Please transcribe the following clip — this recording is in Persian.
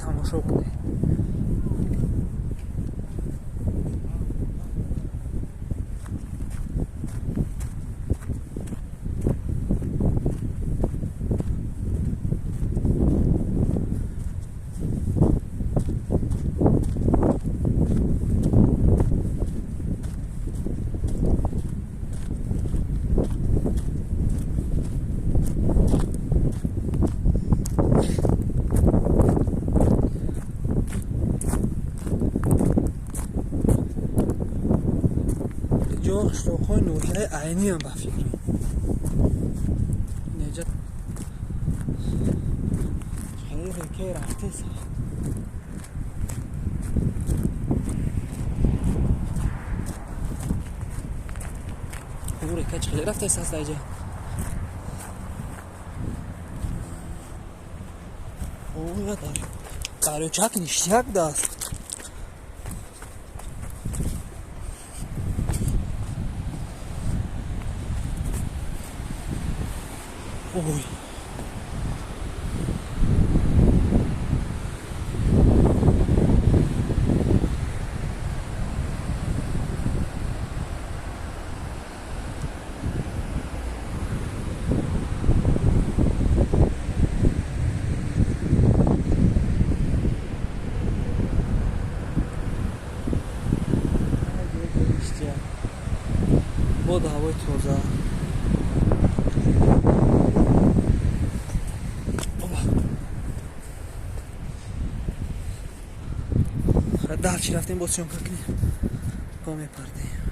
تماشا کنید. اینجا قشلاق‌های نوحیه عینی هم به فکرم. اینجا خیلی که رفته سا او ریکه چخیلی رفته ساست اینجا. او یا داره چک نیشتیک دست. اوی بود هوای تازه. دل چی رفتیم باز شما کنیم گامه پرده